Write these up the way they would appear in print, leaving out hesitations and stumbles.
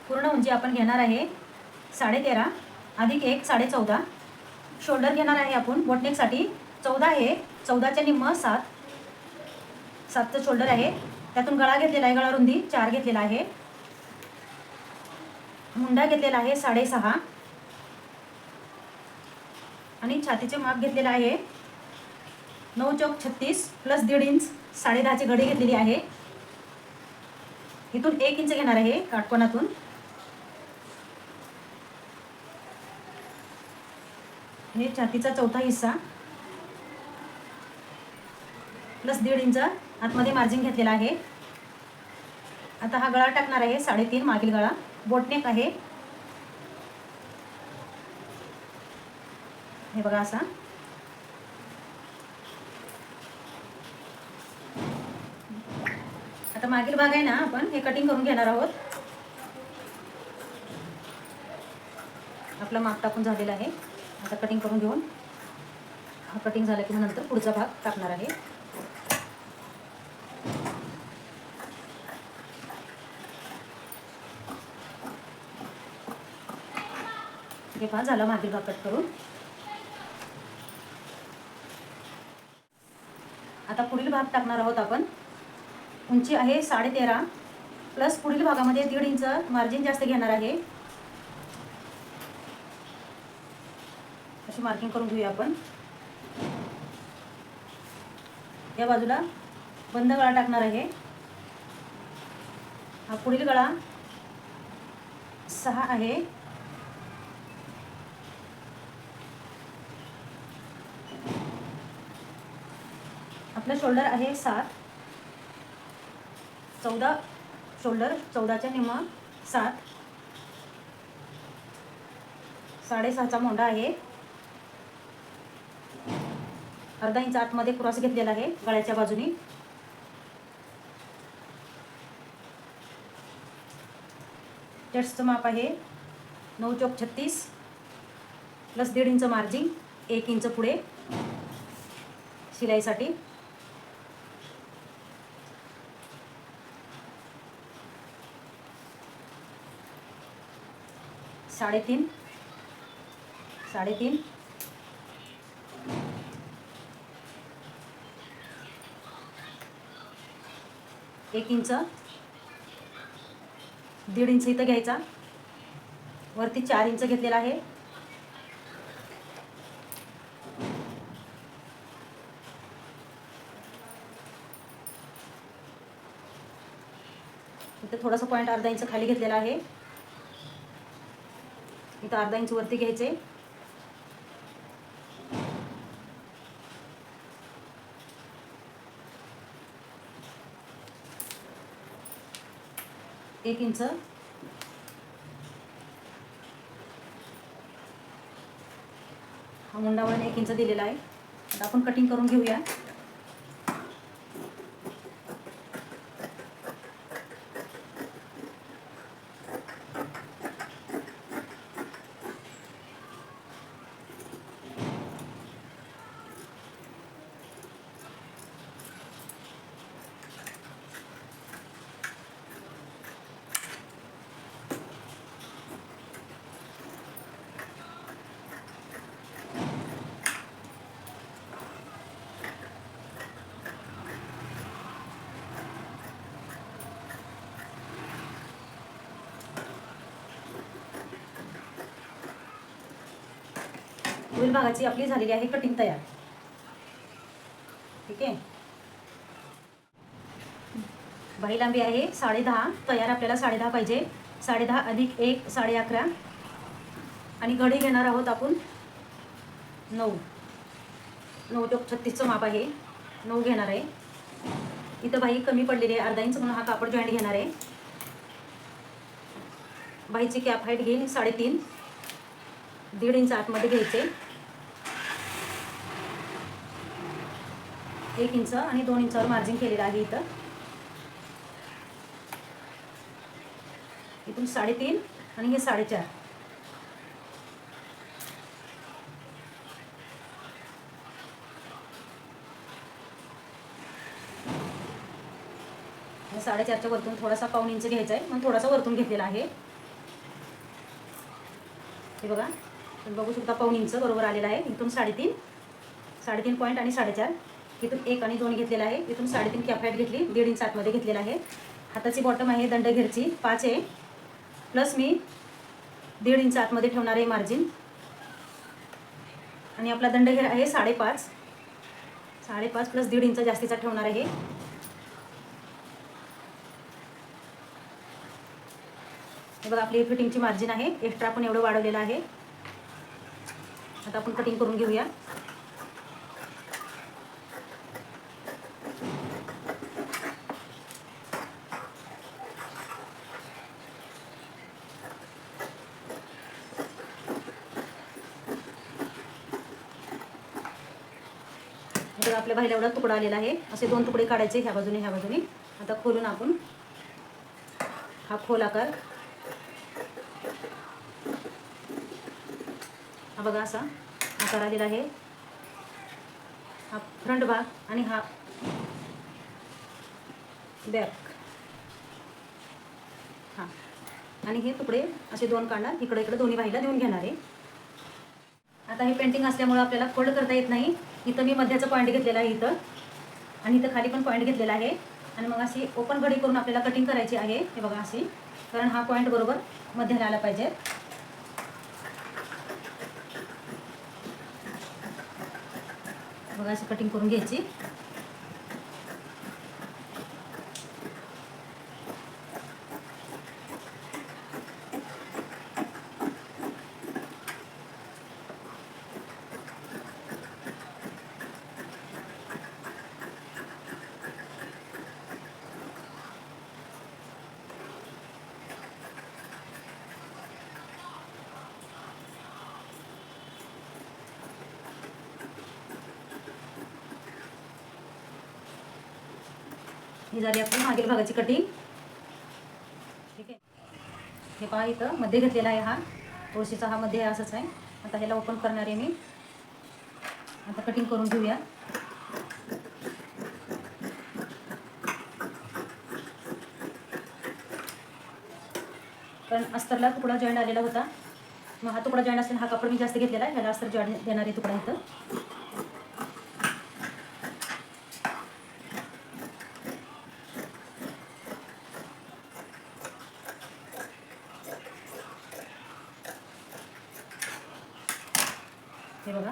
पूर्ण उंची आपण घेणार आहे 13.5 अधिक 1 14.5. शोल्डर घेणार आहे आपण बोटनेकसाठी 14 आहे, 14च्या निम्म 7. 7चं शोल्डर आहे. त्यातून गळा घेतलेला आहे, गळा रुंदी 4 घेतलेला आहे. मुंडा घेतलेला आहे 6.5 आणि छातीचे माप घेतलेलं आहे 9 चौक 36 प्लस 1.5 इंच. 10.5ची घडी घेतलेली आहे. इथून 1 इंच घेणार आहे काटकोनातून. हे छातीचा चौथा हिस्सा प्लस 1.5 इंच आतमध्ये मार्जिन घेतलेला आहे. आता हा गळा टाकणार आहे 3.5 मागील गळा. बोटनेक आहे हे बघा असा. आता मागील भाग आहे ना, आपण हे कटिंग करून घेणार आहोत. आपलं माप टाकून झालेलं आहे. आता कटिंग करून घेऊन हा कटिंग झाला की नंतर पुढचा भाग टाकणार आहे. हे पहा झाला मागील भाग कट करून. आता पुढील भाग टाकणार आहोत आपण. उंची आहे 13.5 प्लस पुढील भागामध्ये 1.5 इंच मार्जिन जास्त घेणार आहे. अशी मार्किंग करून घेऊया आपण. या बाजूला बंद गळा टाकणार आहे. हा पुढील गळा 6 आहे. आपलं शोल्डर आहे 7. 14 शोल्डर, 14च्या निम्म 7. 6.5चा मोंढा आहे. अर्धा इंच आतमध्ये क्रॉस घेतलेला आहे गळ्याच्या बाजूनी. चेस्टचं माप आहे 9 चौक 36 प्लस 1.5 इंच मार्जिन. 1 इंच पुढे शिलाईसाठी. साडेतीन 1 इंच. 1.5 इंच इथं घ्यायचा. वरती 4 इंच घेतलेला आहे. इथं थोडासा पॉईंट अर्धा इंच खाली घेतलेला आहे. इथं अर्धा इंच वरती घ्यायचे. एक इंच. हा मुंडा वळण 1 इंच दिलेला आहे. आता आपण कटिंग करून घेऊया. पुढील भागाची आपली झालेली आहे कटिंग तयार. ठीक आहे. बाही लांबी आहे 10.5. तयार आपल्याला 10.5 पाहिजे. 10.5 अधिक 1 11.5 आणि घडी घेणार आहोत आपण 9. 9 चौक 36चं माप आहे. 9 घेणार आहे. इथं बाही कमी पडलेली आहे अर्धा इंच म्हणून हा कापड जॉईंट घेणार आहे. बाहीची कॅप हाईट घेईन 3.5. 1.5 इंच आतमध्ये घ्यायचे. 1 इंच आणि 2 इंचावर मार्जिन केलेलं आहे. इथून 3.5 आणि हे 4.5. आणि 4.5च्या वरतून थोडासा 1.5 इंच घ्यायचा आहे म्हणून थोडासा वरतून घेतलेला आहे. हे बघा, तुम्ही बघू शकता 1.5 इंच बरोबर आलेलं आहे. इथून 3.5 पॉईंट आणि 4.5 इथून 1 आणि 2 घेतलेला आहे. इथून 3.5 कॅप घेतली, 1.5 इंच आतमध्ये घेतलेला आहे. हाताची बॉटम आहे दंडघेरची 5 आहे, प्लस मी 1.5 इंच आतमध्ये ठेवणार आहे मार्जिन. आणि आपला दंडघेर आहे 5.5 प्लस 1.5 इंच जास्तीचा ठेवणार आहे. हे बघा, आपली फिटिंगची मार्जिन आहे. एक्स्ट्रा आपण एवढं वाढवलेलं आहे. आता आपण कटिंग करून घेऊया. तर आपल्या बाहेर एवढा तुकडा आलेला आहे. असे 2 तुकडे काढायचे, ह्या बाजूने ह्या बाजूने. आता खोलून आपण हा खोल आकार, हा बघा असा आकार आलेला आहे. हा फ्रंट भाग आणि हा बॅक. हां, आणि हे तुकडे असे 2 काढणार, इकडे इकडे दोन्ही बाजूला देऊन घेणार आहे. आता हे पेंटिंग असल्यामुळे आपल्याला फोल्ड करता येत नाही. इथं मी मध्याचा पॉईंट घेतलेला आहे इथं, आणि इथं खाली पण पॉईंट घेतलेला आहे. आणि मग अशी ओपन घडी करून आपल्याला कटिंग करायची आहे. हे बघा अशी, कारण हा पॉईंट बरोबर मध्याला आला पाहिजे. बघा अशी कटिंग करून घ्यायची. ही झाली आपली मागील भागाची कटिंग. ठीक आहे, हे पहा इथं मध्ये घेतलेला आहे. हा तुळशीचा हा मध्ये असंच आहे. आता ह्याला ओपन करणार आहे मी. आता कटिंग करून घेऊया. कारण अस्तरला तुकडा जॉईंट आलेला होता, मग हा तुकडा जॉईंट असल्याने हा कापड मी जास्त घेतलेला आहे. ह्याला अस्तर जॉईंट देणार आहे तुकडा इथं. हे बघा,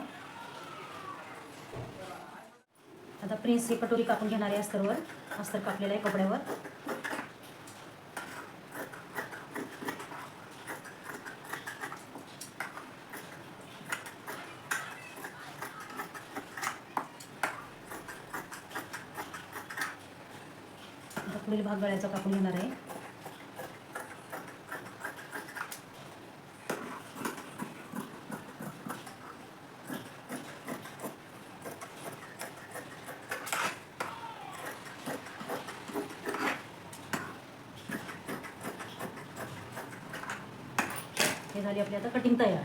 आता प्रिन्स ही कटोरी कापून घेणार आहे अस्तरवर. अस्तर कापलेलं आहे कपड्यावर. आता पुढील भाग गळ्याचा कापून घेणार आहे. हे झाली आपली आता कटिंग तयार.